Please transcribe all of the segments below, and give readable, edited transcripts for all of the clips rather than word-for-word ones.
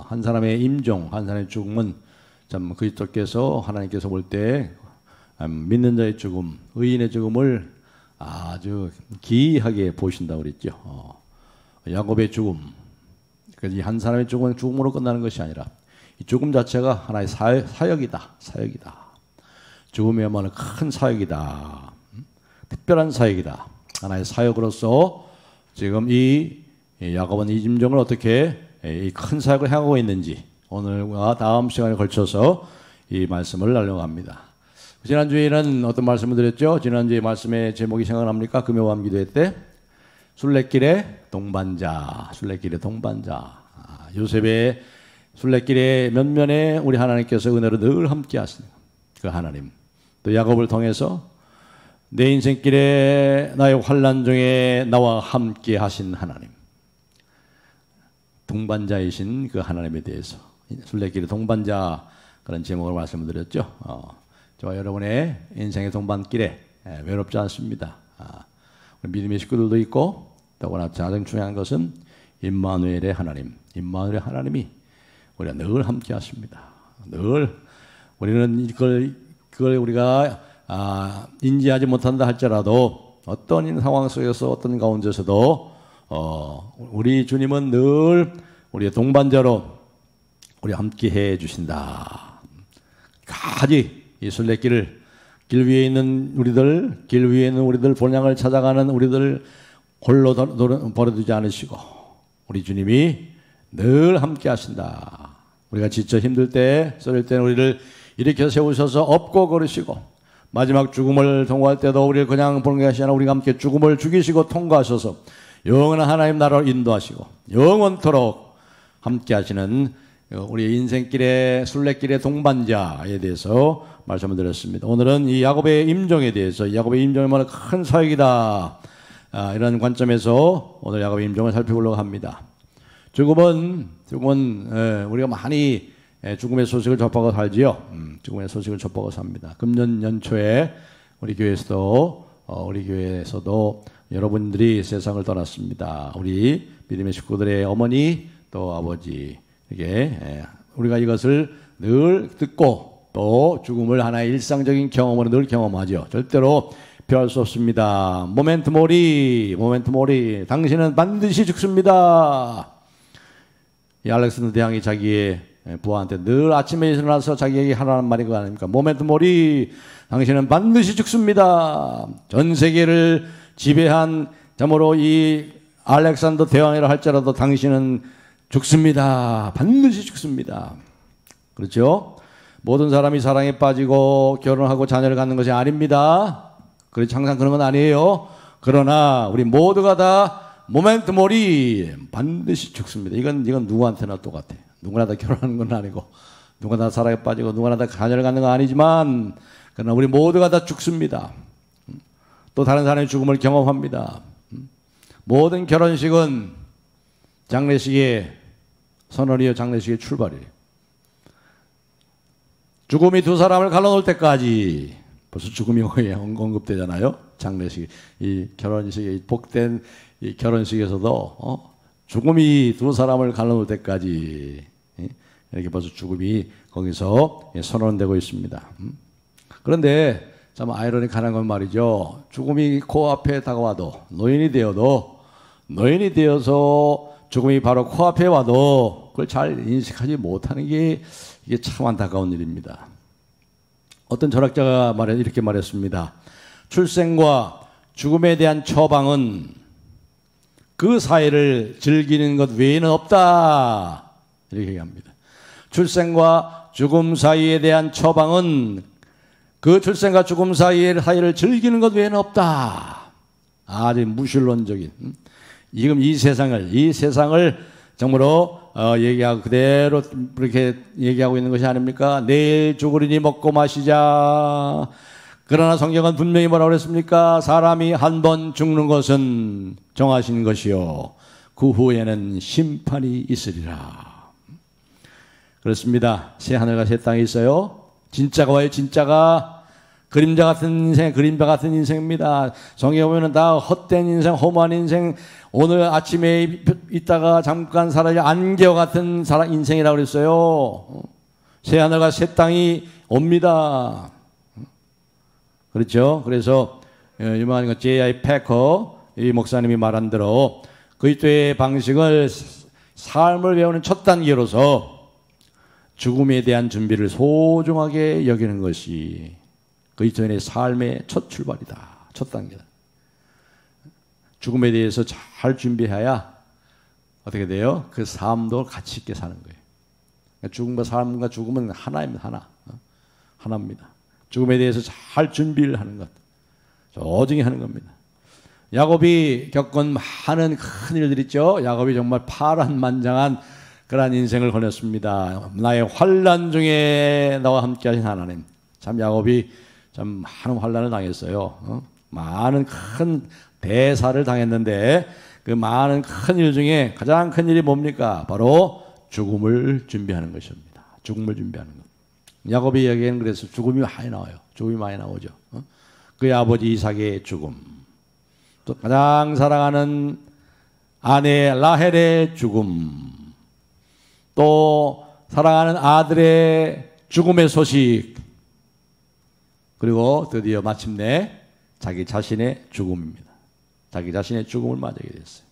한 사람의 임종, 한 사람의 죽음은 참 그리스도께서 하나님께서 볼 때 믿는 자의 죽음, 의인의 죽음을 아주 기이하게 보신다고 그랬죠. 야곱의 죽음, 그래서 한 사람의 죽음은 죽음으로 끝나는 것이 아니라 이 죽음 자체가 하나의 사역이다. 죽음이야말로 큰 사역이다. 특별한 사역이다. 하나의 사역으로서 지금 이 야곱은 이 임종을 어떻게 이 큰 사역을 행하고 있는지 오늘과 다음 시간에 걸쳐서 이 말씀을 나누려고 합니다. 지난주에는 어떤 말씀을 드렸죠? 지난주에 말씀의 제목이 생각납니까? 금요밤 기도회 때 순례길의 동반자, 요셉의 순례길의 면면에 우리 하나님께서 은혜로 늘 함께 하시는 그 하나님, 또 야곱을 통해서 내 인생길에 나의 환난 중에 나와 함께 하신 하나님, 동반자이신 그 하나님에 대해서 순례길의 동반자 그런 제목으로 말씀을 드렸죠. 저와 여러분의 인생의 동반길에 외롭지 않습니다. 우리 믿음의 식구들도 있고, 더구나 가장 중요한 것은 임마누엘의 하나님, 임마누엘의 하나님이 우리가 늘 함께 하십니다. 늘 우리는 그걸 우리가 인지하지 못한다 할지라도 어떤 상황 속에서 어떤 가운데서도 우리 주님은 늘 우리의 동반자로 우리 함께 해 주신다. 가지 이 순례길을 길 위에 있는 우리들 본향을 찾아가는 우리들 홀로 버려두지 않으시고 우리 주님이 늘 함께 하신다. 우리가 지쳐 힘들 때, 쓰릴 때는 우리를 일으켜 세우셔서 업고 걸으시고 마지막 죽음을 통과할 때도 우리를 그냥 보는 것이 아니라 우리가 함께 죽음을 죽이시고 통과하셔서 영원한 하나님 나라로 인도하시고 영원토록 함께 하시는 우리 인생길의 순례길의 동반자에 대해서 말씀을 드렸습니다. 오늘은 이 야곱의 임종에 대해서, 야곱의 임종이 얼마나 큰 사역이다, 이런 관점에서 오늘 야곱의 임종을 살펴보려고 합니다. 죽음은 우리가 많이 죽음의 소식을 접하고 살지요. 죽음의 소식을 접하고 삽니다. 금년 연초에 우리 교회에서도 여러분들이 세상을 떠났습니다. 우리 믿음의 식구들의 어머니 또 아버지, 이게 우리가 이것을 늘 듣고 또 죽음을 하나의 일상적인 경험으로 늘 경험하죠. 절대로 피할 수 없습니다. 모멘트 모리, 당신은 반드시 죽습니다. 이 알렉산더 대왕이 자기의 부하한테 늘 아침에 일어나서 자기에게 하라는 말이 그거 아닙니까? 모멘트 모리, 당신은 반드시 죽습니다. 전 세계를 지배한 참으로 이 알렉산더 대왕이라 할지라도 당신은 죽습니다. 반드시 죽습니다. 그렇죠? 모든 사람이 사랑에 빠지고 결혼하고 자녀를 갖는 것이 아닙니다. 그렇지, 항상 그런 건 아니에요. 그러나 우리 모두가 다 모멘트 모리, 반드시 죽습니다. 이건 누구한테나 똑같아. 누구나 다 결혼하는 건 아니고, 누구나 다 사랑에 빠지고, 누구나 다 자녀를 갖는 건 아니지만, 그러나 우리 모두가 다 죽습니다. 또 다른 사람의 죽음을 경험합니다. 모든 결혼식은 장례식의 선언이요, 장례식의 출발이에요. 죽음이 두 사람을 갈라놓을 때까지 벌써 죽음이 언급되잖아요. 장례식, 이 결혼식의 복된 이 결혼식에서도 죽음이 두 사람을 갈라놓을 때까지 이렇게 벌써 죽음이 거기서 선언되고 있습니다. 그런데 참 아이러니한 건 말이죠. 죽음이 코앞에 다가와도 노인이 되어서 죽음이 바로 코앞에 와도 그걸 잘 인식하지 못하는 게 이게 참 안타까운 일입니다. 어떤 철학자가 이렇게 말했습니다. 출생과 죽음에 대한 처방은 그 사이를 즐기는 것 외에는 없다. 이렇게 얘기합니다. 출생과 죽음 사이에 대한 처방은 그 출생과 죽음 사이를 즐기는 것 외에는 없다. 아주 무신론적인, 지금 이 세상을 정말로 얘기하고 그대로 그렇게 얘기하고 있는 것이 아닙니까? 내일 죽으리니 먹고 마시자. 그러나 성경은 분명히 뭐라고 그랬습니까? 사람이 한 번 죽는 것은 정하신 것이요, 그 후에는 심판이 있으리라. 그렇습니다. 새 하늘과 새 땅이 있어요. 진짜가 와요. 진짜가 그림자 같은 인생, 그림자 같은 인생입니다. 성경에 보면은 다 헛된 인생, 허무한 인생, 오늘 아침에 있다가 잠깐 사라질 안개와 같은 인생이라고 그랬어요. 새 하늘과 새 땅이 옵니다. 그렇죠? 그래서 유명한 J.I. 패커 이 목사님이 말한 대로 그리스도의 방식을 삶을 배우는 첫 단계로서 죽음에 대한 준비를 소중하게 여기는 것이 그리스도인의 삶의 첫 출발이다. 첫 단계다. 죽음에 대해서 잘 준비해야 어떻게 돼요? 그 삶도 가치 있게 사는 거예요. 죽음과 삶과 죽음은 하나입니다. 하나입니다. 죽음에 대해서 잘 준비를 하는 것. 소중히 하는 겁니다. 야곱이 겪은 많은 큰 일들 있죠. 야곱이 정말 파란만장한 그러한 인생을 보냈습니다. 나의 환난 중에 나와 함께 하신 하나님. 참 야곱이 참 많은 환난을 당했어요. 많은 큰 대사를 당했는데 그 많은 큰 일 중에 가장 큰 일이 뭡니까? 바로 죽음을 준비하는 것입니다. 죽음을 준비하는 것. 야곱의 이야기에는 그래서 죽음이 많이 나와요. 죽음이 많이 나오죠. 그의 아버지 이삭의 죽음, 또 가장 사랑하는 아내 라헬의 죽음, 또 사랑하는 아들의 죽음의 소식, 그리고 드디어 마침내 자기 자신의 죽음입니다. 자기 자신의 죽음을 맞이하게 됐어요.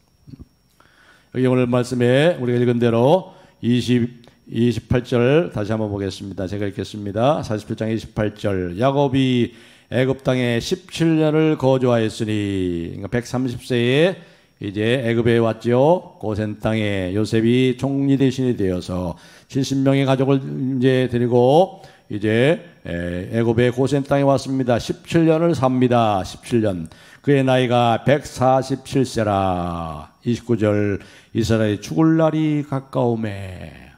여기 오늘 말씀에 우리가 읽은 대로 28절 다시 한번 보겠습니다. 제가 읽겠습니다. 47장 28절. 야곱이 애굽 땅에 17년을 거주하였으니, 그러니까 130세에 이제 애굽에 왔죠. 고센 땅에 요셉이 총리 대신이 되어서 70명의 가족을 이제 데리고 이제 애굽의 고센 땅에 왔습니다. 17년을 삽니다. 17년. 그의 나이가 147세라. 29절. 이스라엘이 죽을 날이 가까우매.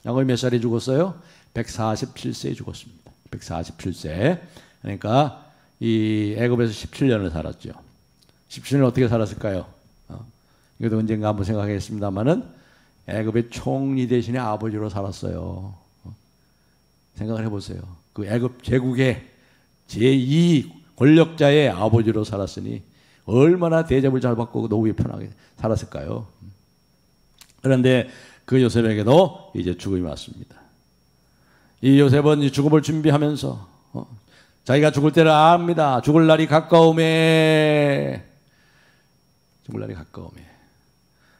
야곱이 몇 살에 죽었어요? 147세에 죽었습니다. 147세. 그러니까 이 애굽에서 17년을 살았죠. 17년 어떻게 살았을까요? 이것도 언젠가 한번 생각하겠습니다만은 애굽의 총리 대신에 아버지로 살았어요. 생각을 해보세요. 그 애굽 제국의 제2 권력자의 아버지로 살았으니 얼마나 대접을 잘 받고 노후에 편하게 살았을까요? 그런데 그 요셉에게도 이제 죽음이 왔습니다. 이 요셉은 죽음을 준비하면서 자기가 죽을 때를 압니다. 죽을 날이 가까우매. 죽을 날이 가까우매.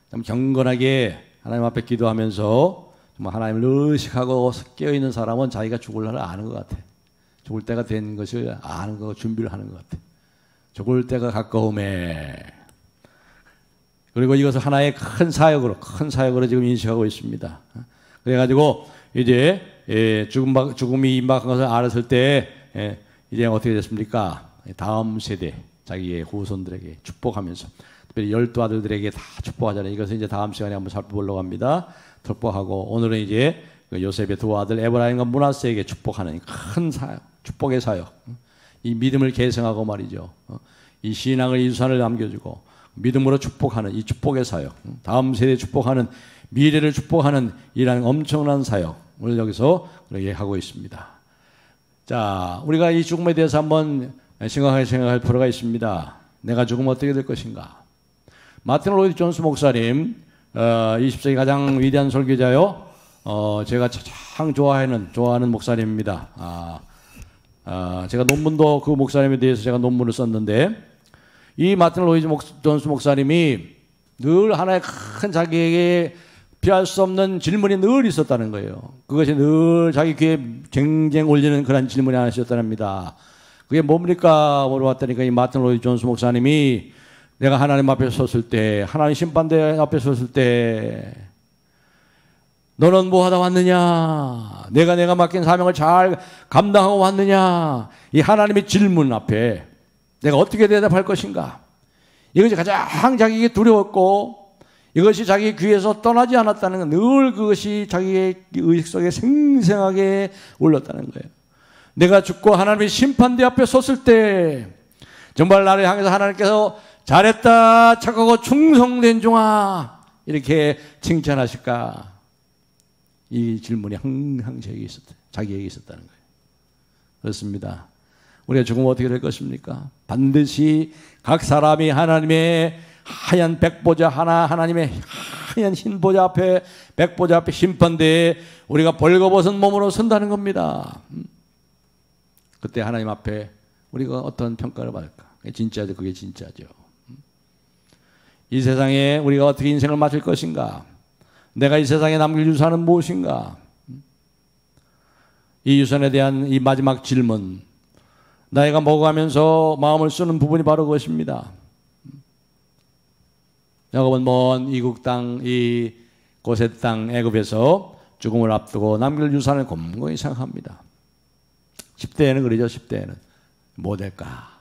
참 경건하게 하나님 앞에 기도하면서 정말 하나님을 의식하고 깨어있는 사람은 자기가 죽을 날을 아는 것 같아. 죽을 때가 된 것을 아는 거, 준비를 하는 것 같아. 죽을 때가 가까우매. 그리고 이것을 하나의 큰 사역으로 지금 인식하고 있습니다. 그래가지고 이제 죽음이 임박한 것을 알았을 때 이제 어떻게 됐습니까? 다음 세대, 자기의 후손들에게 축복하면서 특별히 12 아들들에게 다 축복하잖아요. 이것을 이제 다음 시간에 한번 살펴보려고 합니다. 축복하고 오늘은 이제 요셉의 두 아들 에브라임과 므낫세에게 축복하는 큰 사역, 축복의 사역. 이 믿음을 계승하고 말이죠. 이 신앙을 유산을 남겨주고 믿음으로 축복하는 이 축복의 사역, 다음 세대 축복하는 미래를 축복하는 이라는 엄청난 사역을 여기서 그렇게 하고 있습니다. 자, 우리가 이 죽음에 대해서 한번 심각하게 생각할 필요가 있습니다. 내가 죽으면 어떻게 될 것인가? 마틴 로이드 존스 목사님, 20세기 가장 위대한 설교자요. 제가 가장 좋아하는 목사님입니다. 제가 논문도 그 목사님에 대해서 제가 논문을 썼는데, 이 마틴 로이드 존스 목사님이 늘 하나의 큰 자기에게 피할 수 없는 질문이 늘 있었다는 거예요. 그것이 늘 자기 귀에 쟁쟁 울리는 그런 질문이 하나 있었답니다. 그게 뭡니까? 물어봤더니 이 마틴 로이드 존스 목사님이 내가 하나님 앞에 섰을 때, 하나님 심판대 앞에 섰을 때 너는 뭐 하다 왔느냐? 내가 맡긴 사명을 잘 감당하고 왔느냐? 이 하나님의 질문 앞에 내가 어떻게 대답할 것인가? 이것이 가장 자기에게 두려웠고 이것이 자기 귀에서 떠나지 않았다는 건 늘 그것이 자기의 의식 속에 생생하게 울렸다는 거예요. 내가 죽고 하나님의 심판대 앞에 섰을 때 정말 나를 향해서 하나님께서 잘했다 착하고 충성된 종아 이렇게 칭찬하실까? 이 질문이 항상 자기에게 있었다는 거예요. 그렇습니다. 우리가 죽으면 어떻게 될 것입니까? 반드시 각 사람이 하나님의 하얀 백보자 하나님의 하얀 흰보자 앞에 백보자 앞에 심판대에 우리가 벌거벗은 몸으로 선다는 겁니다. 그때 하나님 앞에 우리가 어떤 평가를 받을까? 진짜죠. 그게 진짜죠. 이 세상에 우리가 어떻게 인생을 마칠 것인가? 내가 이 세상에 남길 유산은 무엇인가? 이 유산에 대한 이 마지막 질문, 나이가 먹어가면서 마음을 쓰는 부분이 바로 그것입니다. 야곱은 먼 이국 땅, 이 고셋 땅 애굽에서 죽음을 앞두고 남길 유산을 곰곰이 생각합니다. 10대에는 그러죠. 10대에는 뭐 될까?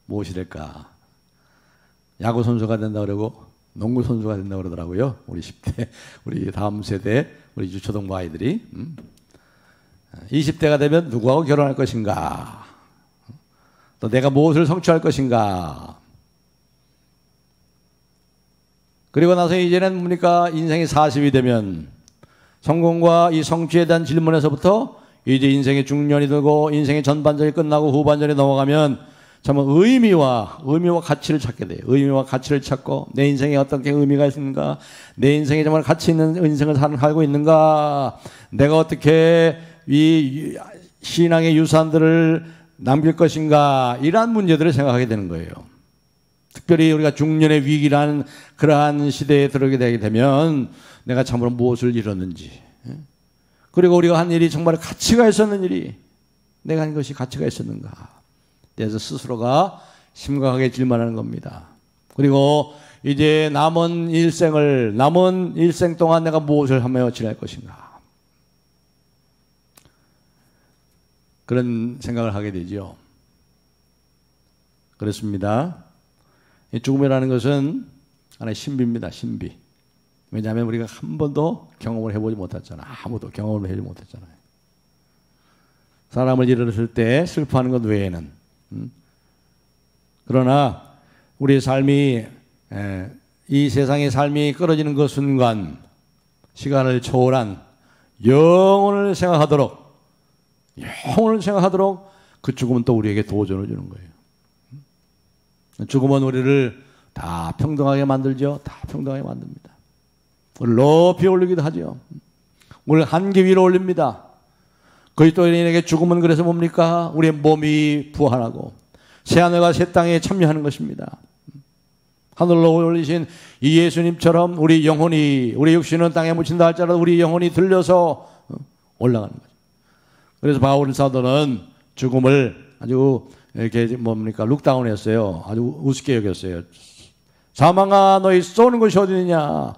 무엇이 될까? 야구 선수가 된다 그러고 농구 선수가 된다 그러더라고요. 우리 10대, 우리 다음 세대, 우리 유초등부 아이들이 20대가 되면 누구하고 결혼할 것인가? 또 내가 무엇을 성취할 것인가? 그리고 나서 이제는 뭡니까? 인생이 40이 되면 성공과 이 성취에 대한 질문에서부터 이제 인생의 중년이 되고 인생의 전반전이 끝나고 후반전이 넘어가면 정말 의미와 가치를 찾게 돼요. 의미와 가치를 찾고 내 인생에 어떤 게 의미가 있는가? 내 인생에 정말 가치 있는 인생을 살고 있는가? 내가 어떻게 이 신앙의 유산들을 남길 것인가? 이러한 문제들을 생각하게 되는 거예요. 특별히 우리가 중년의 위기라는 그러한 시대에 들어오게 되게 되면 내가 참으로 무엇을 이뤘는지, 그리고 우리가 한 일이 정말 가치가 있었는 일이 내가 한 것이 가치가 있었는가, 그래서 스스로가 심각하게 질문하는 겁니다. 그리고 이제 남은 일생 동안 내가 무엇을 하며 지낼 것인가, 그런 생각을 하게 되죠. 그렇습니다. 죽음이라는 것은 하나의 신비입니다. 신비. 왜냐하면 우리가 한 번도 경험을 해보지 못했잖아요. 아무도 경험을 해보지 못했잖아요. 사람을 잃었을 때 슬퍼하는 것 외에는. 그러나 우리의 삶이, 이 세상의 삶이 끊어지는 그 순간 시간을 초월한 영혼을 생각하도록 그 죽음은 또 우리에게 도전을 주는 거예요. 죽음은 우리를 다 평등하게 만들죠. 다 평등하게 만듭니다. 우리를 높이 올리기도 하죠. 우리를 한계 위로 올립니다. 그리스도인에게 죽음은 그래서 뭡니까? 우리의 몸이 부활하고 새하늘과 새 땅에 참여하는 것입니다. 하늘로 올리신 이 예수님처럼 우리 영혼이, 우리 육신은 땅에 묻힌다 할지라도 우리 영혼이 들려서 올라가는 거죠. 그래서 바울 사도는 죽음을 아주 이렇게 뭡니까? 룩다운 했어요. 아주 우습게 여겼어요. 사망아, 너희 쏘는 것이 어디 있느냐?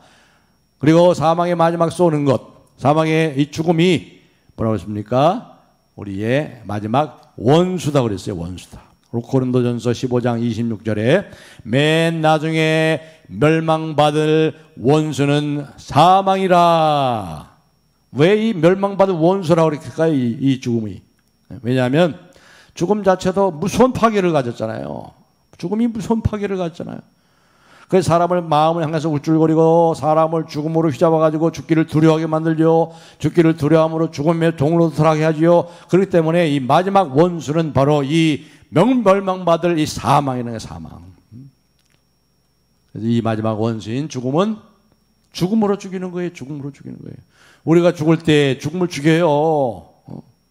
그리고 사망의 마지막 쏘는 것, 사망의 이 죽음이 뭐라고 했습니까? 우리의 마지막 원수다 그랬어요. 원수다. 고린도전서 15장 26절에 맨 나중에 멸망받을 원수는 사망이라. 왜 이 멸망받을 원수라고 그럴까요? 이 죽음이. 왜냐하면 죽음 자체도 무서운 파괴를 가졌잖아요. 죽음이 무서운 파괴를 가졌잖아요. 그래서 사람을 마음을 향해서 우쭐거리고 사람을 죽음으로 휘잡아가지고 죽기를 두려워하게 만들죠. 죽기를 두려움으로 죽음의 종으로 들어가게 하지요. 그렇기 때문에 이 마지막 원수는 바로 이 멸망받을 이 사망이라는 거예요. 사망. 그래서 이 마지막 원수인 죽음은 죽음으로 죽이는 거예요. 죽음으로 죽이는 거예요. 우리가 죽을 때 죽음을 죽여요.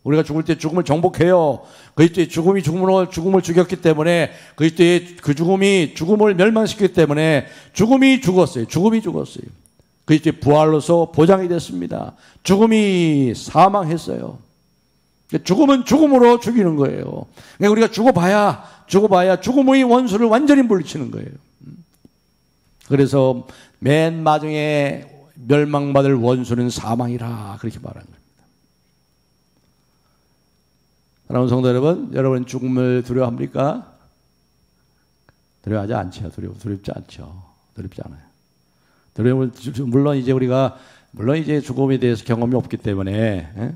우리가 죽을 때 죽음을 정복해요. 그리스도의 죽음이 죽음을 죽였기 때문에, 그리스도의 그 죽음이 죽음을 멸망시켰기 때문에 죽음이 죽었어요. 죽음이 죽었어요. 그리스도의 부활로서 보장이 됐습니다. 죽음이 사망했어요. 죽음은 죽음으로 죽이는 거예요. 그러니까 우리가 죽어봐야 죽음의 원수를 완전히 물리치는 거예요. 그래서 맨 마지막에 멸망받을 원수는 사망이라 그렇게 말하는 거예요. 사랑하는 성도 여러분, 여러분 죽음을 두려워합니까? 두려워하지 않죠. 두렵지 않죠. 두렵지 않아요. 물론 이제 죽음에 대해서 경험이 없기 때문에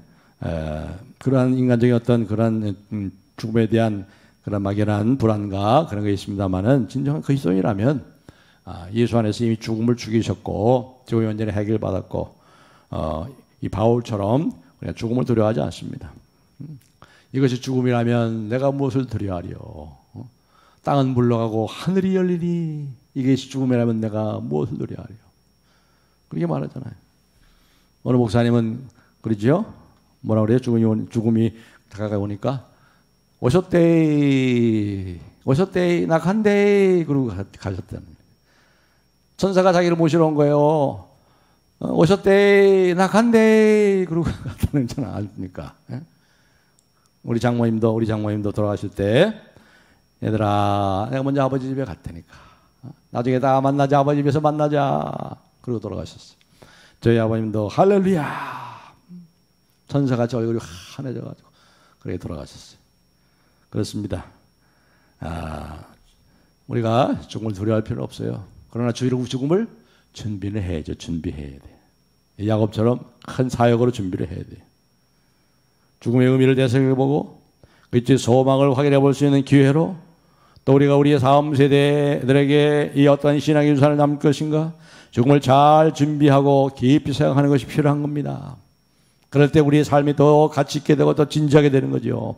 그러한 인간적인 어떤 그런 죽음에 대한 그런 막연한 불안과 그런 게 있습니다만은 진정한 그리스도인이라면 예수 안에서 이미 죽음을 죽이셨고 죽음의 완전히 해결받았고 이 바울처럼 우리가 죽음을 두려워하지 않습니다. 이것이 죽음이라면 내가 무엇을 드려하리요? 땅은 물러가고 하늘이 열리니 이것이 죽음이라면 내가 무엇을 드려하리요? 그렇게 말하잖아요. 어느 목사님은 그러죠? 뭐라 그래요? 죽음이 다가오니까 오셨대, 나 간대, 그러고 가셨다는. 천사가 자기를 모시러 온 거예요. 오셨대, 나 간대, 그러고 갔다는 잖아, 아닙니까? 우리 장모님도 돌아가실 때, 얘들아, 내가 먼저 아버지 집에 갈 테니까. 나중에 다 만나자, 아버지 집에서 만나자. 그러고 돌아가셨어요. 저희 아버님도 할렐루야. 천사같이 얼굴이 환해져가지고, 그렇게 돌아가셨어요. 그렇습니다. 우리가 죽음을 두려워할 필요는 없어요. 그러나 죽음을 준비를 해야죠. 준비해야 돼. 야곱처럼 큰 사역으로 준비를 해야 돼. 죽음의 의미를 되새겨보고 그의 소망을 확인해 볼 수 있는 기회로 또 우리가 우리의 다음 세대들에게 이 어떤 신앙의 유산을 남길 것인가 죽음을 잘 준비하고 깊이 생각하는 것이 필요한 겁니다. 그럴 때 우리의 삶이 더 가치 있게 되고 더 진지하게 되는 거죠.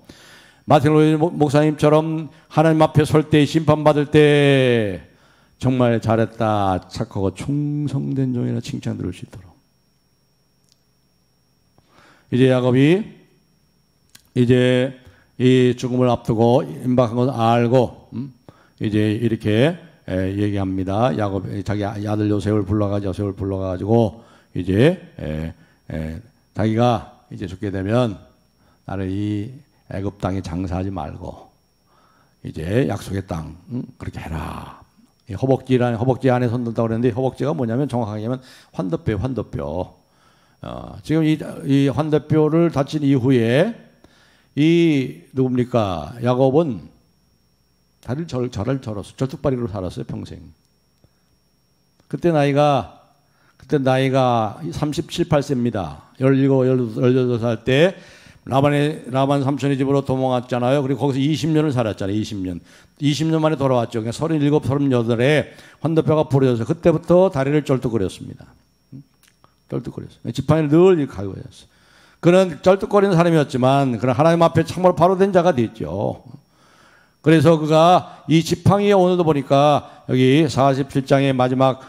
마틴 루이스 목사님처럼 하나님 앞에 설 때 심판받을 때 정말 잘했다 착하고 충성된 종이라 칭찬 들을 수 있도록. 이제 야곱이 이제 이 죽음을 앞두고 임박한 것을 알고 이제 이렇게 얘기합니다. 야곱이 자기 아들 요셉을 불러가지고 이제 자기가 이제 죽게 되면 나를 이 애굽 땅에 장사하지 말고 이제 약속의 땅 그렇게 해라. 허벅지 안에 손든다고 그랬는데 허벅지가 뭐냐면 정확하게 하면 환도뼈. 지금 이 환도뼈를 다친 이후에 이 누굽니까? 야곱은 다리를 절었어. 절뚝발이로 살았어요, 평생. 그때 나이가 37, 8세입니다. 17, 18살 때 라반 삼촌의 집으로 도망왔잖아요. 그리고 거기서 20년을 살았잖아요. 20년 만에 돌아왔죠. 그러니까 37, 38에 환도뼈가 부러져서 그때부터 다리를 쩔뚝거렸습니다. 쩔뚝거렸어요. 지팡이를 늘 가지고 있었어요. 그는 쩔뚝거리는 사람이었지만 그런 하나님 앞에 참으로 바로 된 자가 됐죠. 그래서 그가 이 지팡이에 오늘도 보니까 여기 47장의 마지막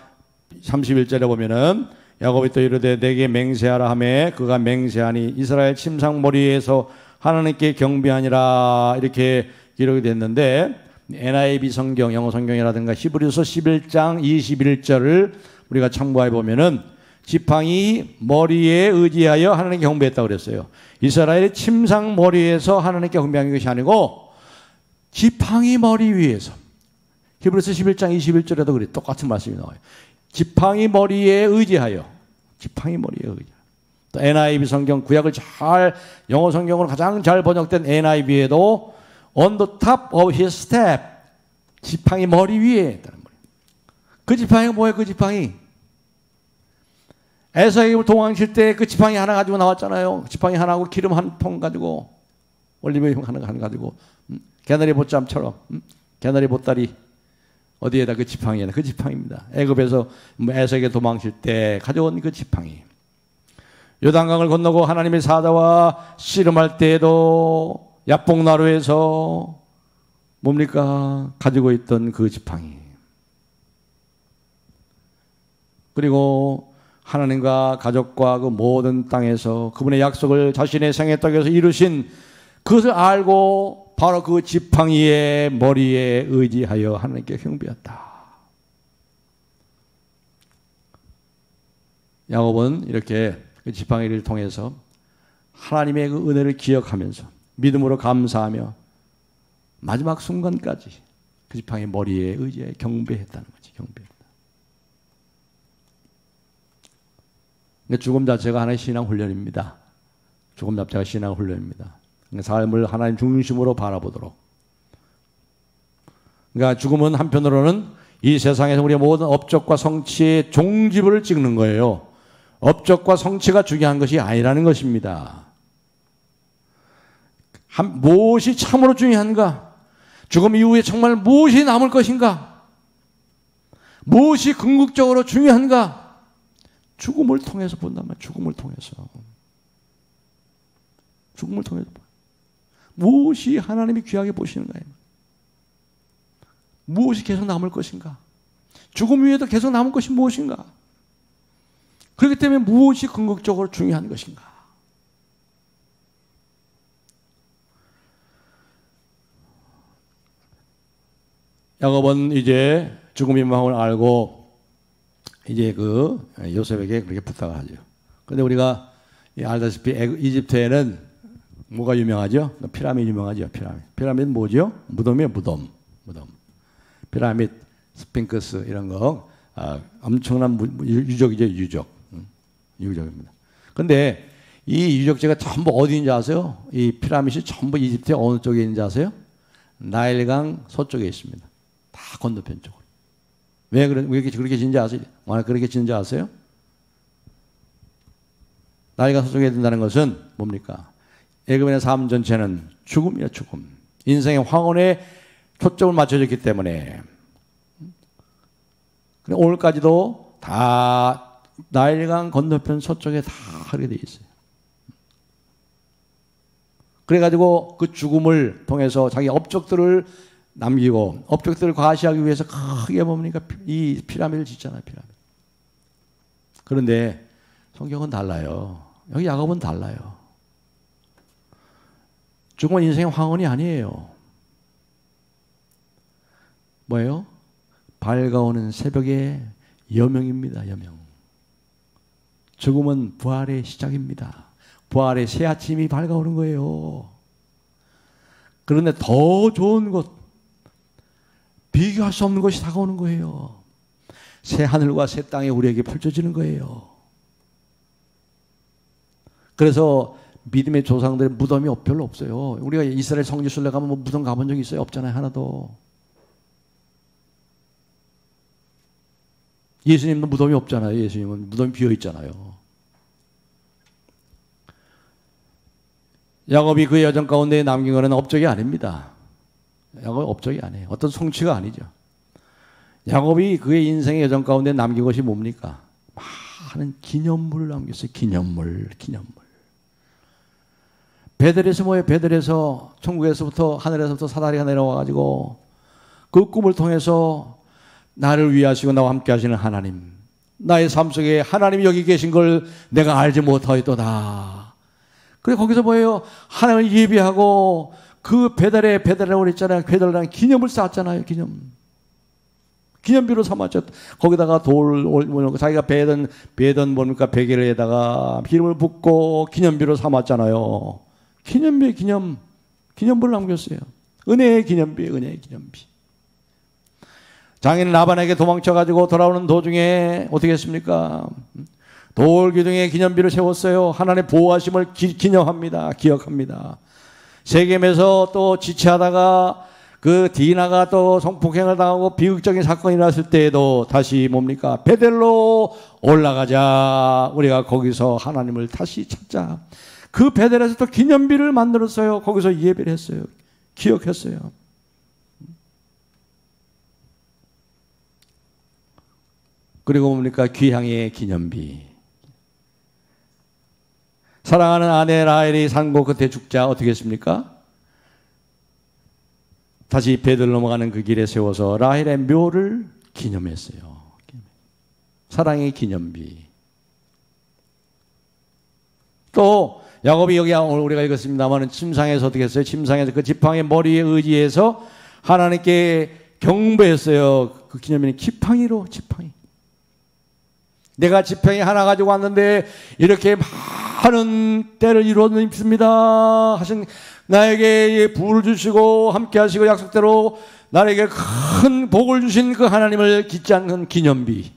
31절에 보면은 야곱이 또 이르되 내게 맹세하라 하매 그가 맹세하니 이스라엘 침상머리에서 하나님께 경배하니라 이렇게 기록이 됐는데 NIV 성경 영어 성경이라든가 히브리서 11장 21절을 우리가 참고해 보면은 지팡이 머리에 의지하여 하나님께 경배했다고 그랬어요. 이스라엘의 침상머리에서 하나님께 경배한 것이 아니고 지팡이 머리 위에서. 히브리서 11장 21절에도 그래 똑같은 말씀이 나와요. 지팡이 머리에 의지하여. 또 NIV 성경 구약을 영어 성경으로 가장 잘 번역된 NIV에도 on the top of his step. 지팡이 머리 위에 있다는 거예요. 그 지팡이가 뭐예요? 그 지팡이. 에서에게 도망칠 때 그 지팡이 하나 가지고 나왔잖아요. 지팡이 하나하고 기름 한 통 가지고 올리브유 하나 가지고 개나리 보쌈처럼 개나리 보따리 어디에다 그 지팡이에다 그 지팡이입니다. 애굽에서 에서에게 도망칠 때 가져온 그 지팡이. 요단강을 건너고 하나님의 사자와 씨름할 때에도 야복나루에서 뭡니까 가지고 있던 그 지팡이. 그리고 하나님과 가족과 그 모든 땅에서 그분의 약속을 자신의 생애 땅에서 이루신 그것을 알고 바로 그 지팡이의 머리에 의지하여 하나님께 경배했다. 야곱은 이렇게 그 지팡이를 통해서 하나님의 그 은혜를 기억하면서 믿음으로 감사하며 마지막 순간까지 그 지팡이 머리에 의지해 경배했다는 거지. 경배했다. 죽음 자체가 하나의 신앙 훈련입니다. 죽음 자체가 신앙 훈련입니다. 삶을 하나님 중심으로 바라보도록. 그러니까 죽음은 한편으로는 이 세상에서 우리의 모든 업적과 성취의 종지부를 찍는 거예요. 업적과 성취가 중요한 것이 아니라는 것입니다. 무엇이 참으로 중요한가? 죽음 이후에 정말 무엇이 남을 것인가? 무엇이 궁극적으로 중요한가? 죽음을 통해서 본단 말이에요. 죽음을 통해서. 무엇이 하나님이 귀하게 보시는가요? 무엇이 계속 남을 것인가? 죽음 위에도 계속 남을 것이 무엇인가? 그렇기 때문에 무엇이 궁극적으로 중요한 것인가? 야곱은 이제 죽음의 마음을 알고 이제 그 요셉에게 그렇게 부탁하죠. 그런데 우리가 알다시피 이집트에는 뭐가 유명하죠? 피라미드 유명하죠. 피라미드 뭐죠? 무덤이에요. 무덤. 피라미드, 스핑크스 이런 거 엄청난 유적이죠. 유적입니다. 그런데 이 유적지가 전부 어디 있는지 아세요? 이 피라미드이 전부 이집트의 어느 쪽에 있는지 아세요? 나일강 서쪽에 있습니다. 다 건너편 쪽으로. 왜 그렇게 짓는지 아세요? 왜 그렇게 짓는지 아세요? 나일강 서쪽에 든다는 것은 뭡니까? 애굽인의 삶 전체는 죽음이야, 죽음. 인생의 황혼에 초점을 맞춰졌기 때문에 오늘까지도 다 나일강 건너편 서쪽에 다 하게 돼 있어요. 그래가지고 그 죽음을 통해서 자기 업적들을 남기고 업적들을 과시하기 위해서 크게 뭡니까? 이 피라미드를 짓잖아요. 피라미드. 그런데 성경은 달라요. 여기 야곱은 달라요. 죽음은 인생의 황혼이 아니에요. 뭐예요? 밝아오는 새벽의 여명입니다. 여명. 죽음은 부활의 시작입니다. 부활의 새 아침이 밝아오는 거예요. 그런데 더 좋은 것, 비교할 수 없는 것이 다가오는 거예요. 새 하늘과 새 땅이 우리에게 펼쳐지는 거예요. 그래서 믿음의 조상들의 무덤이 별로 없어요. 우리가 이스라엘 성지순례 가면 뭐 무덤 가본 적 있어요? 없잖아요. 하나도. 예수님도 무덤이 없잖아요. 예수님은 무덤이 비어 있잖아요. 야곱이 그 여정 가운데 남긴 것은 업적이 아닙니다. 야곱이 업적이 아니에요. 어떤 성취가 아니죠. 야곱이 그의 인생의 여정 가운데 남긴 것이 뭡니까? 많은 기념물을 남겼어요. 기념물. 베들에서 뭐예요? 베들에서 천국에서부터 하늘에서부터 사다리가 내려와가지고 그 꿈을 통해서 나를 위하시고 나와 함께 하시는 하나님, 나의 삶 속에 하나님이 여기 계신 걸 내가 알지 못하였도다. 그래 거기서 뭐예요? 하나님을 예비하고 그 배달이라고 그랬잖아요. 배달이라는 기념을 쌓았잖아요. 기념비로 삼았죠. 거기다가 자기가 배던 뭡니까? 베개에다가 기름을 붓고 기념비로 삼았잖아요. 기념부를 남겼어요. 은혜의 기념비. 장인 라반에게 도망쳐가지고 돌아오는 도중에 어떻게 했습니까? 돌 기둥에 기념비를 세웠어요. 하나님의 보호하심을 기념합니다. 기억합니다. 세겜에서 또 지체하다가 그 디나가 또 성폭행을 당하고 비극적인 사건이 났을 때에도 다시 뭡니까? 베델로 올라가자. 우리가 거기서 하나님을 다시 찾자. 그 베델에서 또 기념비를 만들었어요. 거기서 예배를 했어요. 기억했어요. 그리고 뭡니까? 귀향의 기념비. 사랑하는 아내 라헬이 산고 끝에 죽자 어떻게 했습니까? 다시 베들 넘어가는 그 길에 세워서 라헬의 묘를 기념했어요. 사랑의 기념비. 또 야곱이 여기 오늘 우리가 읽었습니다만 침상에서 어떻게 했어요? 침상에서 그 지팡이 머리에 의지해서 하나님께 경배했어요. 그 기념비는 지팡이로. 내가 지팡이 하나 가지고 왔는데 이렇게 많은 때를 이루었습니다 하신 나에게 부를 주시고 함께 하시고 약속대로 나에게 큰 복을 주신 그 하나님을 잊지 않는 기념비.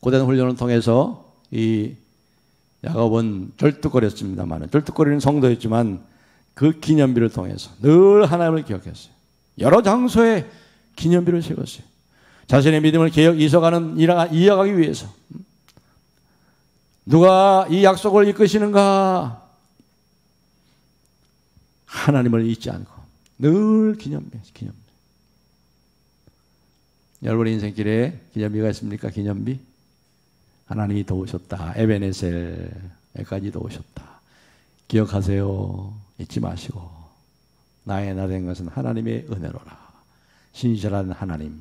고된 훈련을 통해서 이 야곱은 절뚝거렸습니다만, 절뚝거리는 성도였지만 그 기념비를 통해서 늘 하나님을 기억했어요. 여러 장소에 기념비를 세웠어요. 자신의 믿음을 이어가기 위해서. 누가 이 약속을 이끄시는가? 하나님을 잊지 않고 늘 기념비. 여러분의 인생길에 기념비가 있습니까? 기념비? 하나님이 도우셨다. 에베네셀까지 도우셨다. 기억하세요. 잊지 마시고 나의 나 된 것은 하나님의 은혜로라. 신실한 하나님.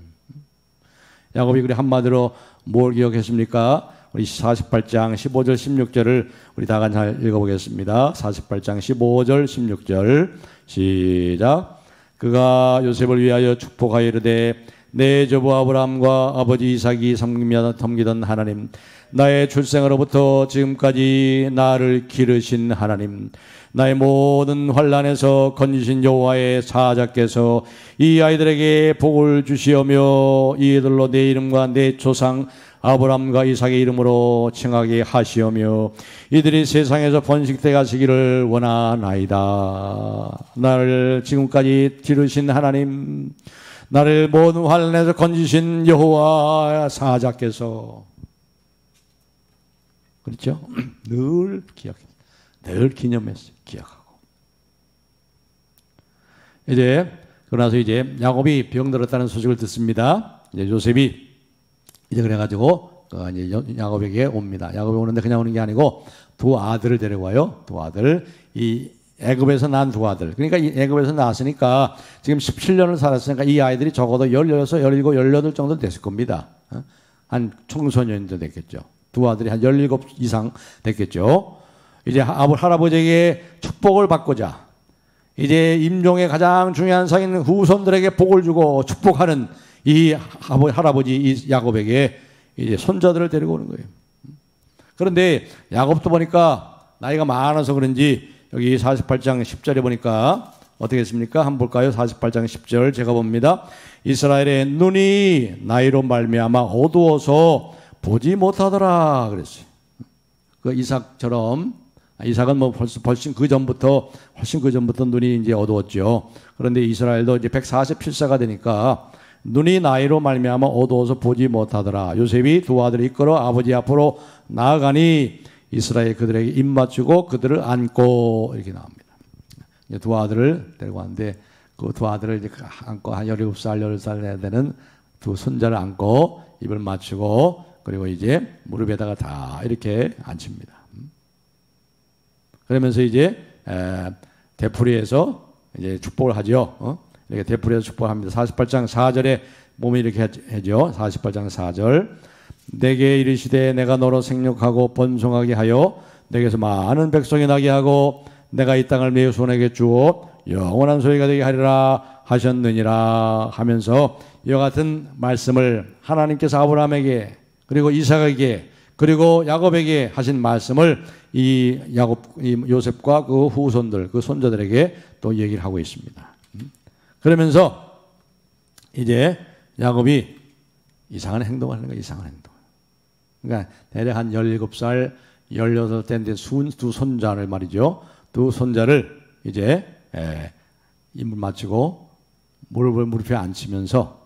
야곱이 그래 한마디로 뭘 기억했습니까? 우리 48장 15절 16절을 우리 다 같이 읽어보겠습니다. 48장 15절 16절 시작. 그가 요셉을 위하여 축복하여 이르되 내 조부 아브라함과 아버지 이삭이 섬기던 하나님, 나의 출생으로부터 지금까지 나를 기르신 하나님, 나의 모든 환난에서 건지신 여호와의 사자께서 이 아이들에게 복을 주시오며 이들로 내 이름과 내 조상 아브라함과 이삭의 이름으로 칭하게 하시오며 이들이 세상에서 번식돼 가시기를 원하나이다. 나를 지금까지 기르신 하나님, 나를 모든 환난에서 건지신 여호와 사자께서, 그렇죠? 늘 기억해, 늘 기념했어요. 기억하고. 이제 그러나서 이제 야곱이 병들었다는 소식을 듣습니다. 이제 요셉이 이제 그래가지고 이제 야곱에게 옵니다. 야곱이 오는데 그냥 오는 게 아니고 두 아들을 데려와요. 두 아들, 이 애굽에서 난 두 아들. 그러니까 이 애굽에서 낳았으니까 지금 17년을 살았으니까 이 아이들이 적어도 16, 17, 18 정도 됐을 겁니다. 한 청소년도 됐겠죠. 두 아들이 한 17 이상 됐겠죠. 이제 할아버지에게 축복을 받고자 이제 임종의 가장 중요한 상인 후손들에게 복을 주고 축복하는 이 할아버지 이 야곱에게 이제 손자들을 데리고 오는 거예요. 그런데 야곱도 보니까 나이가 많아서 그런지 여기 48장 10절에 보니까 어떻게 했습니까? 한번 볼까요? 48장 10절 제가 봅니다. 이스라엘의 눈이 나이로 말미암아 어두워서 보지 못하더라 그랬어요. 그 이삭처럼, 이삭은 뭐 훨씬 그 전부터 눈이 이제 어두웠죠. 그런데 이스라엘도 이제 147세가 되니까 눈이 나이로 말미암아 어두워서 보지 못하더라. 요셉이 두 아들을 이끌어 아버지 앞으로 나아가니 이스라엘 그들에게 입 맞추고 그들을 안고 이렇게 나옵니다. 이제 두 아들을 데리고 왔는데 그 두 아들을 이제 안고 한 17살, 18살 해야 되는 두 손자를 안고 입을 맞추고 그리고 이제 무릎에다가 다 이렇게 앉힙니다. 그러면서 이제 되풀이해서 이제 축복을 하죠. 이렇게 되풀이해서 축복합니다. 48장 4절에 몸이 이렇게 하죠. 48장 4절. 내게 이르시되 내가 너로 생육하고 번성하게 하여 내게서 많은 백성이 나게 하고 내가 이 땅을 내 후손에게 주어 영원한 소유가 되게 하리라 하셨느니라 하면서 이와 같은 말씀을 하나님께서 아브라함에게 그리고 이삭에게 그리고 야곱에게 하신 말씀을 이 요셉과 그 후손들, 그 손자들에게 또 얘기를 하고 있습니다. 그러면서 이제 야곱이 이상한 행동을 하는 거예요. 이상한 행동. 그러니까 대략 한 17살, 18대인데 두 손자를 말이죠. 두 손자를 이제 입을 맞추고 무릎에 앉히면서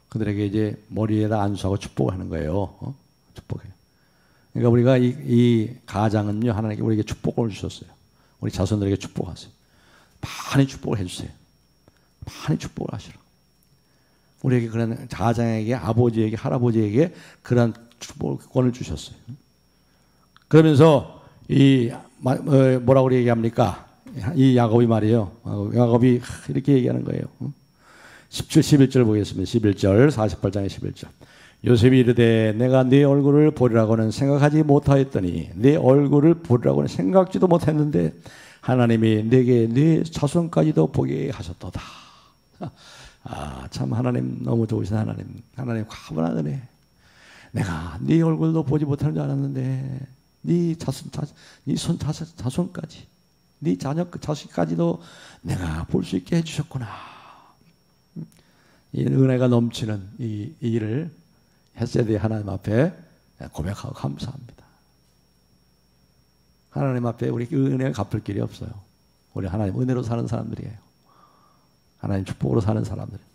그들에게 이제 머리에다 안수하고 축복을 하는 거예요. 축복해요. 그러니까 우리가 이 가장은요, 하나님께 우리에게 축복을 주셨어요. 우리 자손들에게 축복하세요. 많이 축복을 해주세요. 많이 축복을 하시라. 우리에게 그런 가장에게, 아버지에게, 할아버지에게 그런 축복권을 주셨어요. 그러면서 뭐라고 얘기합니까? 이 야곱이 말이에요. 야곱이 이렇게 얘기하는 거예요. 11절 보겠습니다. 11절, 48장의 11절. 요셉이 이르되 내가 네 얼굴을 보리라고는 생각하지 못하였더니 네 얼굴을 보리라고는 생각지도 못했는데 하나님이 내게 네 자손까지도 보게 하셨도다. 참 하나님 너무 좋으신 하나님. 하나님 과분한 은혜. 내가 네 얼굴도 보지 못하는 줄 알았는데 네 자손까지 네 자식까지도 내가 볼 수 있게 해주셨구나. 이 은혜가 넘치는 이 일을 헤세드의 하나님 앞에 고백하고 감사합니다. 하나님 앞에 우리 은혜를 갚을 길이 없어요. 우리 하나님 은혜로 사는 사람들이에요. 하나님 축복으로 사는 사람들입니다.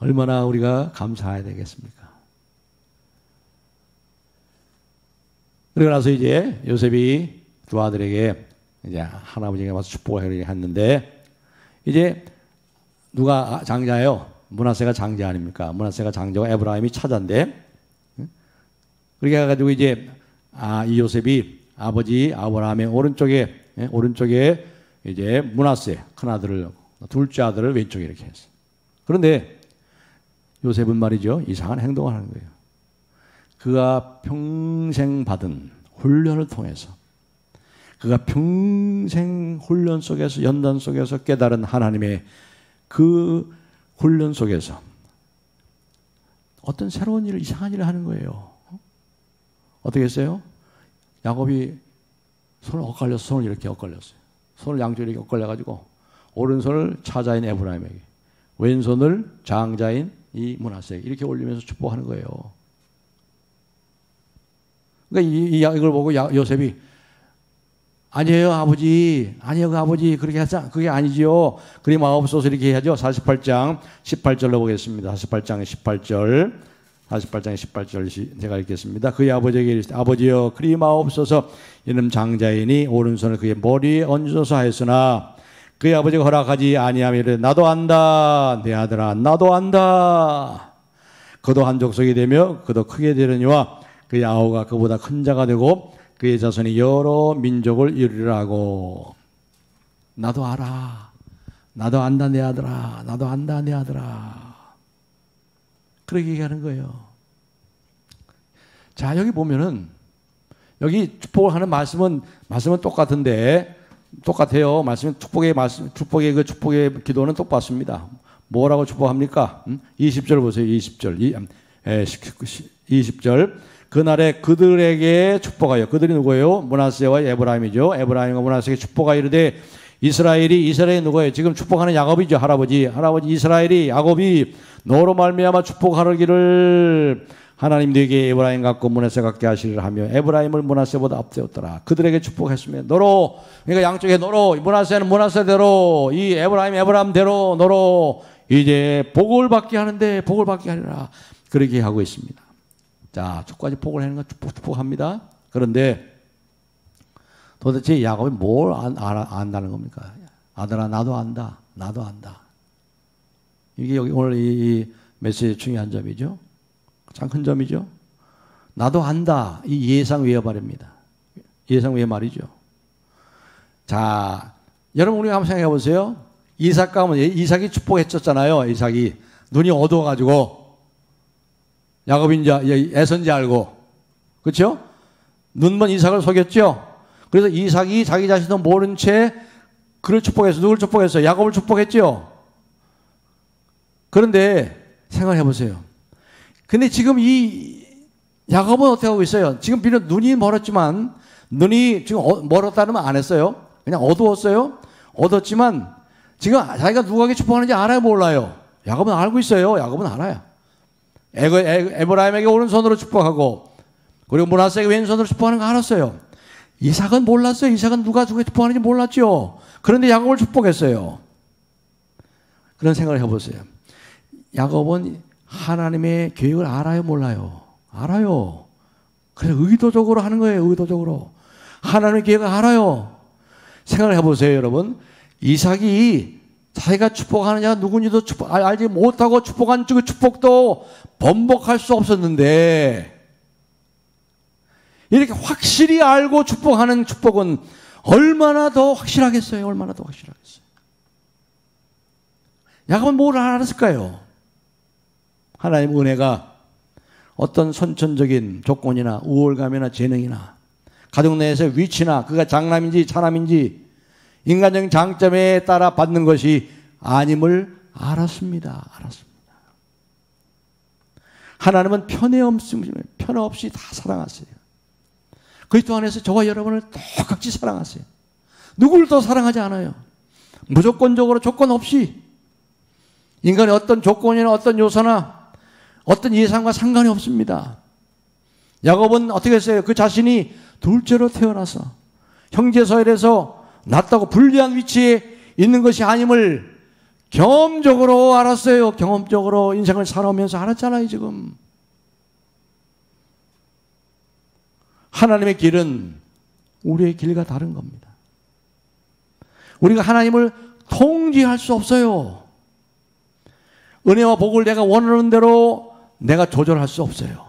얼마나 우리가 감사해야 되겠습니까? 그러고 나서 이제 요셉이 두 아들에게 이제 할아버지에게 와서 축복을 했는데 이제 누가 장자예요? 므낫세가 장자 아닙니까? 므낫세가 장자고 에브라임이 차자인데 그렇게 해가지고 이제 이 요셉이 아버지 아브라함의 오른쪽에 이제 므낫세 큰 아들을, 둘째 아들을 왼쪽에 이렇게 했어요. 그런데 요셉은 말이죠, 이상한 행동을 하는 거예요. 그가 평생 받은 훈련을 통해서, 그가 평생 훈련 속에서, 연단 속에서 깨달은 하나님의 그 훈련 속에서 어떤 새로운 일을, 이상한 일을 하는 거예요. 어떻게 했어요? 야곱이 손을 엇갈려서, 손을 이렇게 엇갈렸어요. 손을 양쪽에 이렇게 엇갈려가지고 오른손을 차자인 에브라임에게, 왼손을 장자인 이 므낫세에게 이렇게 올리면서 축복하는 거예요. 그러니까 이걸 보고 요셉이 아니에요 아버지, 아니에요 아버지, 그렇게 하자, 그게 아니지요. 그리 마옵소서 이렇게 해야죠. 48장 18절로 보겠습니다. 48장의 18절 제가 읽겠습니다. 그의 아버지에게 이르시되 아버지여 그리 마옵소서, 이는 장자이니 오른손을 그의 머리에 얹어서 하였으나 그의 아버지가 허락하지 아니하며 이르되 나도 안다 내 아들아 나도 안다. 그도 한 족속이 되며 그도 크게 되려니와 그의 아우가 그보다 큰 자가 되고 그의 자손이 여러 민족을 이루리라고. 나도 알아, 나도 안다 내 아들아, 나도 안다 내 아들아, 그렇게 얘기하는 거예요. 자, 여기 보면은 여기 축복을 하는 말씀은 똑같은데, 똑같아요. 축복의 기도는 똑같습니다. 뭐라고 축복합니까? 20절 보세요. 20절. 그날에 그들에게 축복하여, 그들이 누구예요? 므낫세와 에브라임이죠. 에브라임과 므낫세에게 축복하여 이르되 이스라엘이 누구예요? 지금 축복하는 야곱이죠. 할아버지 이스라엘이, 야곱이 너로 말미암아 축복하기를 하나님 네게 에브라임 같고 므낫세 같게 하시리라 하며 에브라임을 므낫세보다 앞세웠더라. 그들에게 축복했으며 너로, 그러니까 양쪽에 너로, 므낫세는 므낫세대로, 이 에브라임대로 너로 이제 복을 받게 하는데 복을 받게 하리라, 그렇게 하고 있습니다. 자, 축까지 복을 하는 건 축복합니다. 그런데 도대체 야곱이 뭘 안다는 겁니까? 아들아 나도 안다, 나도 안다. 이게 여기 오늘 이 메시지의 중요한 점이죠. 참 큰 점이죠. 나도 안다. 이 예상 외의 말입니다. 예상 외의 말이죠. 자, 여러분 우리 한번 생각해 보세요. 이삭이 축복했었잖아요. 이삭이 눈이 어두워가지고 야곱이 이제 애선지 알고, 그렇죠? 눈먼 이삭을 속였죠. 그래서 이삭이 자기 자신도 모른 채 그를 축복했어. 누굴 축복했어? 야곱을 축복했죠. 그런데 생각해 보세요. 근데 지금 이 야곱은 어떻게 하고 있어요? 지금 비록 눈이 멀었지만, 눈이 지금 멀었다는 말 안 했어요. 그냥 어두웠어요. 어두웠지만 지금 자기가 누구에게 축복하는지 알아요, 몰라요? 야곱은 알고 있어요. 야곱은 알아요. 에브라임에게 오른손으로 축복하고 그리고 므낫세에게 왼손으로 축복하는 거 알았어요. 이삭은 몰랐어요. 이삭은 누가 축복하는지 몰랐죠. 그런데 야곱을 축복했어요. 그런 생각을 해보세요. 야곱은 하나님의 계획을 알아요, 몰라요? 알아요. 그래서 의도적으로 하는 거예요. 의도적으로 하나님의 계획을 알아요. 생각을 해보세요, 여러분. 이삭이 자기가 축복하는 자가 누군지도 알지 못하고 축복한 축복도 번복할 수 없었는데, 이렇게 확실히 알고 축복하는 축복은 얼마나 더 확실하겠어요? 얼마나 더 확실하겠어요? 야곱은 뭘 알았을까요? 하나님의 은혜가 어떤 선천적인 조건이나 우월감이나 재능이나 가족 내에서의 위치나 그가 장남인지 차남인지 인간적인 장점에 따라 받는 것이 아님을 알았습니다. 하나님은 편애 없이 다 사랑하세요. 그리스도 안에서 저와 여러분을 똑같이 사랑하세요. 누구를 더 사랑하지 않아요. 무조건적으로 조건 없이 인간의 어떤 조건이나 어떤 요소나 어떤 예상과 상관이 없습니다. 야곱은 어떻게 했어요? 그 자신이 둘째로 태어나서 형제서열에서 낫다고 불리한 위치에 있는 것이 아님을 경험적으로 알았어요. 경험적으로 인생을 살아오면서 알았잖아요. 지금 하나님의 길은 우리의 길과 다른 겁니다. 우리가 하나님을 통제할 수 없어요. 은혜와 복을 내가 원하는 대로 내가 조절할 수 없어요.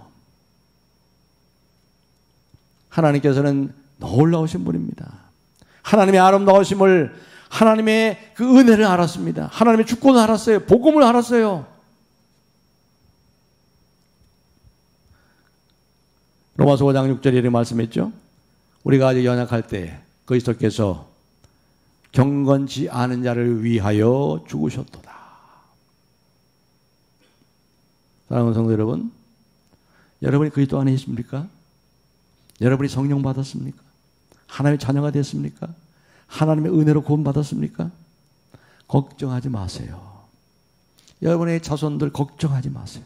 하나님께서는 놀라우신 분입니다. 하나님의 아름다우심을, 하나님의 그 은혜를 알았습니다. 하나님의 주권을 알았어요. 복음을 알았어요. 로마서 5장 6절에 이렇게 말씀했죠. 우리가 아직 연약할 때 그리스도께서 경건치 않은 자를 위하여 죽으셨도다. 사랑하는 성도 여러분, 여러분이 그리스도 안에 있습니까? 여러분이 성령 받았습니까? 하나님의 자녀가 됐습니까? 하나님의 은혜로 구원받았습니까? 걱정하지 마세요. 여러분의 자손들 걱정하지 마세요.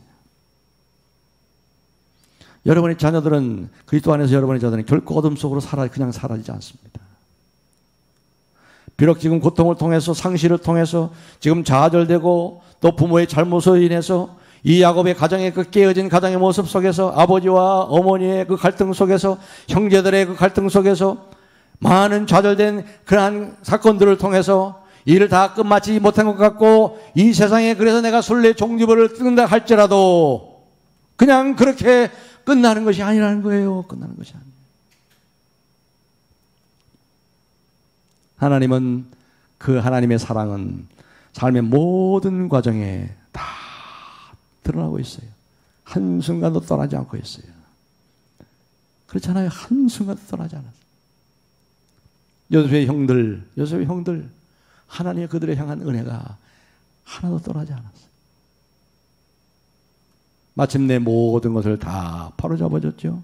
여러분의 자녀들은, 그리스도 안에서 여러분의 자녀들은 결코 어둠 속으로 그냥 사라지지 않습니다. 비록 지금 고통을 통해서, 상실을 통해서, 지금 좌절되고 또 부모의 잘못으로 인해서 이 야곱의 가정의 그 깨어진 가정의 모습 속에서, 아버지와 어머니의 그 갈등 속에서, 형제들의 그 갈등 속에서 많은 좌절된 그러한 사건들을 통해서 일을 다 끝마치지 못한 것 같고, 이 세상에 그래서 내가 순례 종지부를 뜬다 할지라도 그냥 그렇게 끝나는 것이 아니라는 거예요. 끝나는 것이 아니에요. 하나님은, 그 하나님의 사랑은 삶의 모든 과정에 다 드러나고 있어요. 한순간도 떠나지 않고 있어요. 그렇잖아요. 한순간도 떠나지 않았어요. 요셉의 형들, 하나님의 그들을 향한 은혜가 하나도 떠나지 않았어요. 마침내 모든 것을 다 바로잡아줬죠.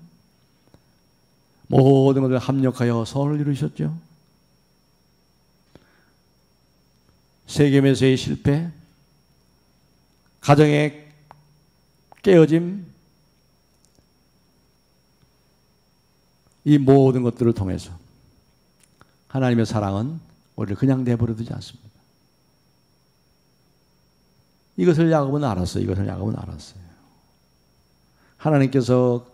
모든 것을 합력하여 선을 이루셨죠. 세겜에서의 실패, 가정의 깨어짐, 이 모든 것들을 통해서 하나님의 사랑은 우리를 그냥 내버려 두지 않습니다. 이것을 야곱은 알았어요. 하나님께서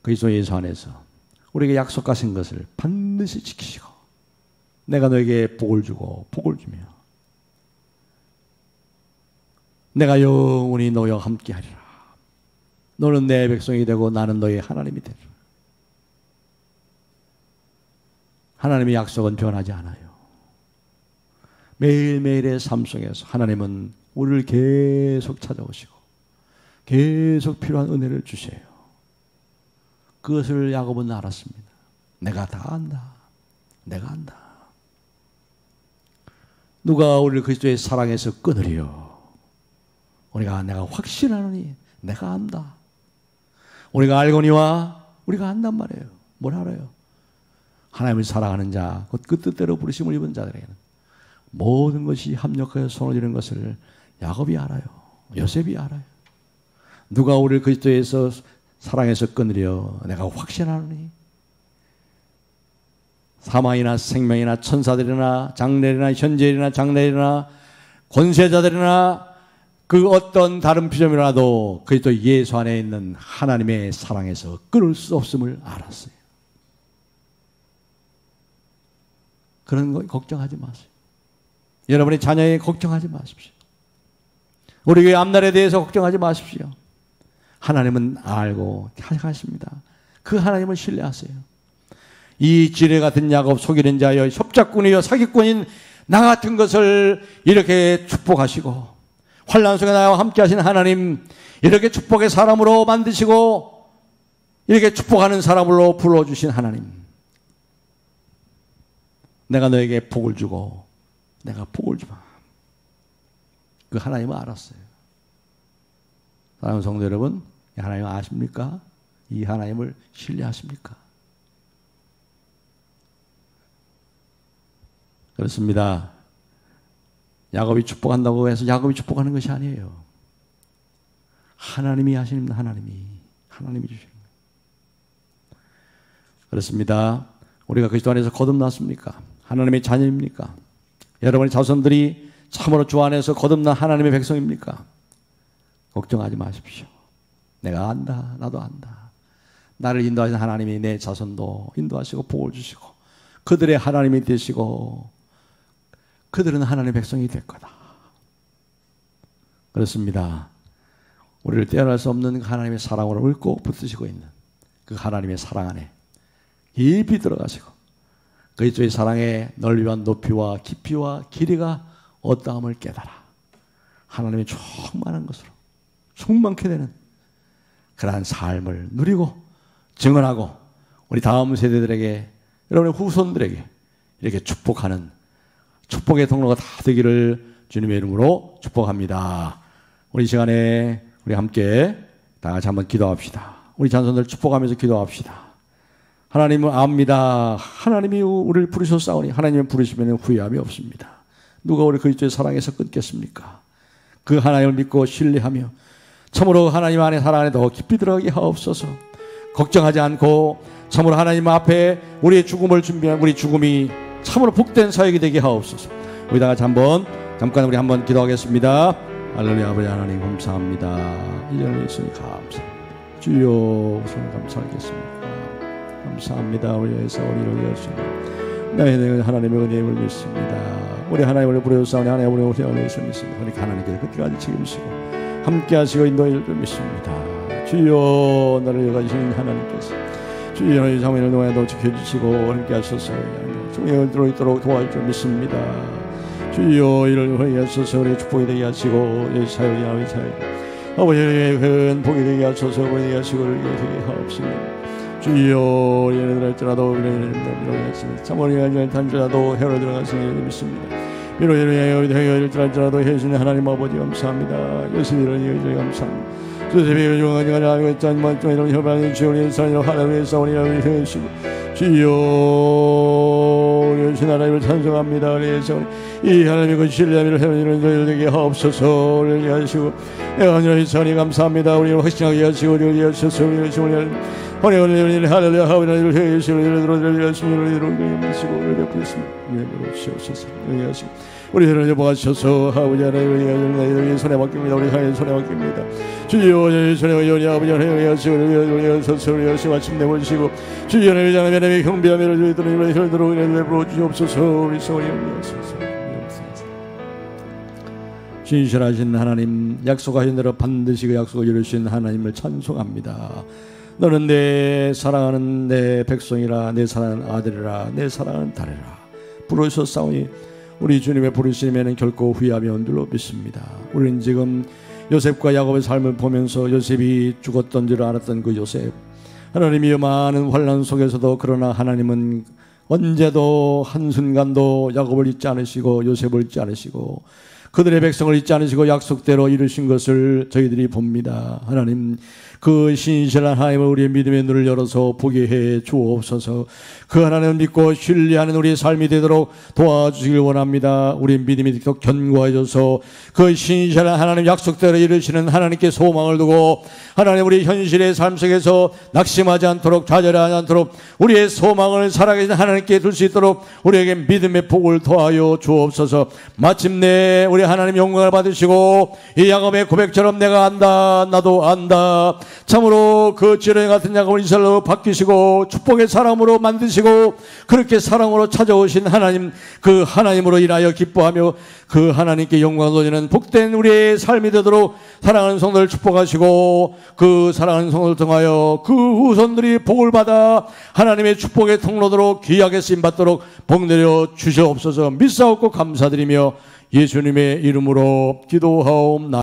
그리스도 예수 안에서 우리에게 약속하신 것을 반드시 지키시고, 내가 너에게 복을 주고 복을 주며 내가 영원히 너와 함께 하리라. 너는 내 백성이 되고 나는 너의 하나님이 되리라. 하나님의 약속은 변하지 않아요. 매일매일의 삶 속에서 하나님은 우리를 계속 찾아오시고 계속 필요한 은혜를 주셔요. 그것을 야곱은 알았습니다. 내가 다 안다. 내가 안다. 누가 우리를 그리스도의 사랑에서 끊으리요? 내가 확신하노니 내가 안다. 우리가 알거니와 우리가 안단 말이에요. 뭘 알아요? 하나님을 사랑하는 자, 곧 그 뜻대로 부르심을 입은 자들에게는 모든 것이 합력하여 손을 이루는 것을 야곱이 알아요. 요셉이 알아요. 누가 우리를 그리스도에서 사랑해서 끊으려? 내가 확신하노니. 사망이나 생명이나 천사들이나 장래이나 현재이나 장래이나 권세자들이나 그 어떤 다른 피조물이라도 그리스도 예수 안에 있는 하나님의 사랑에서 끊을 수 없음을 알았어요. 그런 거 걱정하지 마세요. 여러분의 자녀에 걱정하지 마십시오. 우리 교회 앞날에 대해서 걱정하지 마십시오. 하나님은 알고 하십니다. 그 하나님을 신뢰하세요. 이 지뢰 같은 야곱, 속이는 자여, 협작꾼이여, 사기꾼인 나 같은 것을 이렇게 축복하시고, 환난 속에 나와 함께 하신 하나님, 이렇게 축복의 사람으로 만드시고 이렇게 축복하는 사람으로 불러주신 하나님, 내가 너에게 복을 주고 내가 복을 주마. 그 하나님을 알았어요. 사랑하는 성도 여러분, 이 하나님 아십니까? 이 하나님을 신뢰하십니까? 그렇습니다. 야곱이 축복한다고 해서 야곱이 축복하는 것이 아니에요. 하나님이 하시는, 하나님이 주시는 거예요. 그렇습니다. 우리가 그리스도 안에서 거듭났습니까? 하나님의 자녀입니까? 여러분의 자손들이 참으로 주 안에서 거듭난 하나님의 백성입니까? 걱정하지 마십시오. 내가 안다. 나도 안다. 나를 인도하신 하나님이 내 자손도 인도하시고 복을 주시고 그들의 하나님이 되시고 그들은 하나님의 백성이 될 거다. 그렇습니다. 우리를 떼어날 수 없는 하나님의 사랑으로 꼭 붙드시고 있는 그 하나님의 사랑 안에 깊이 들어가시고 그리스도의 사랑의 넓이와 높이와 깊이와 길이가 어떠함을 깨달아 하나님의 충만한 것으로 충만케 되는 그러한 삶을 누리고 증언하고 우리 다음 세대들에게, 여러분의 후손들에게 이렇게 축복하는 축복의 통로가 다 되기를 주님의 이름으로 축복합니다. 우리 시간에 우리 함께 다 같이 한번 기도합시다. 우리 자손들 축복하면서 기도합시다. 하나님은 압니다. 하나님이 우리를 부르셨사오니 하나님을 부르시면 후회함이 없습니다. 누가 우리 그리스도의 사랑에서 끊겠습니까? 그 하나님을 믿고 신뢰하며 참으로 하나님 안에 사랑 안에 더 깊이 들어가게 하옵소서. 걱정하지 않고 참으로 하나님 앞에 우리의 죽음을 준비한 우리 죽음이 참으로 복된 사역이 되게 하옵소서. 우리 다 같이 잠깐 우리 한번 기도하겠습니다. 할렐루야. 아버지 하나님 감사합니다. 이전에 있으니 감사합니다. 주여 우선 감사하겠습니다. 감사합니다. 우리에서 우리를 위하시고 나의 하나님의 은혜를 믿습니다. 우리 하나님을 부르셨사오니 하나님 우리 은혜에서 믿습니다. 그러니까 하나님께서 끝까지 책임지시고 함께 하시고 인도해 줄 줄 믿습니다. 주여 나를 여가시는 하나님께서 주여 너희 자매를 노예도 지켜주시고 함께 하셔서 주여 들어있도록 도와줄 줄 믿습니다. 주여 이를 허리하셔서 우리의 축복이 되게 하시고 이 사역이 나의 사역 아버지의 큰 복이 되게 하셔서 우리에게 하시고 우리에게 되게 하옵시며 주여 예를 들었더라도 우리를 들어갔습니다. 참으리가 단지라도 헤어를 들어갔으니 믿습니다. 비록 예를 들었더라도 해주시는 하나님 아버지 감사합니다. 예수님을 이해해 감사합니다. 조셉이 용하니가 나하고 있지만 좀 이런 혈관이 주의 사랑으로 하나님의 싸우니를 해주시고 주여 우리 오신 하나님을 찬송합니다. 그래서 이 하나님의 그 신뢰함을 해주는 저희를 되게 하옵소서. 우리를 하시고 하나님의 선이 감사합니다. 우리를 확신하게 하시고 우리를 위하셔서 우리를 하나님을 할렐루야 하나님을 해주시고 우리를 들어주시고 우리를 하시고 우리를 베푸셨습니다. 우리를 주옵소서. 우리를 하시고 우리를 보아주셔서 아버지 하나님을 손에 맡깁니다. 우리 하나님 손에 맡깁니다. 주여 손에 맡기오니 아버지 하나님을 하시고 우리를 서서 하시고 마침내 보시고 주여 하나님의 경비하며 저희들을 혈들어 내버려 주옵소서. 우리 소원이 하소서. 신실하신 하나님, 약속하신 대로 반드시 그 약속을 이루신 하나님을 찬송합니다. 너는 내 사랑하는 내 백성이라, 내 사랑하는 아들이라, 내 사랑하는 딸이라 부르셨사오니 우리 주님의 부르심에는 결코 후회함이 없는 줄로 믿습니다. 우리는 지금 요셉과 야곱의 삶을 보면서 요셉이 죽었던 줄 알았던 그 요셉, 하나님이 많은 환난 속에서도 그러나 하나님은 언제도 한순간도 야곱을 잊지 않으시고 요셉을 잊지 않으시고 그들의 백성을 잊지 않으시고 약속대로 이루신 것을 저희들이 봅니다. 하나님, 그 신실한 하나님을 우리의 믿음의 눈을 열어서 보게 해 주옵소서. 그 하나님을 믿고 신뢰하는 우리의 삶이 되도록 도와주시길 원합니다. 우리의 믿음이 더 견고해져서 그 신실한 하나님 약속대로 이루시는 하나님께 소망을 두고 하나님 우리 현실의 삶 속에서 낙심하지 않도록 좌절하지 않도록 우리의 소망을 살아계신 하나님께 둘 수 있도록 우리에게 믿음의 복을 더하여 주옵소서. 마침내 우리 하나님 영광을 받으시고 이 야곱의 고백처럼 내가 안다 나도 안다 참으로 그 지렁이 같은 야곱을 이스라엘로 바뀌시고 축복의 사람으로 만드시고 그렇게 사랑으로 찾아오신 하나님, 그 하나님으로 인하여 기뻐하며 그 하나님께 영광을 돌리는 복된 우리의 삶이 되도록 사랑하는 성도를 축복하시고 그 사랑하는 성도를 통하여 그 후손들이 복을 받아 하나님의 축복의 통로도록 귀하게 쓰임받도록 복 내려 주시옵소서. 믿사옵고 감사드리며 예수님의 이름으로 기도하옵나이다.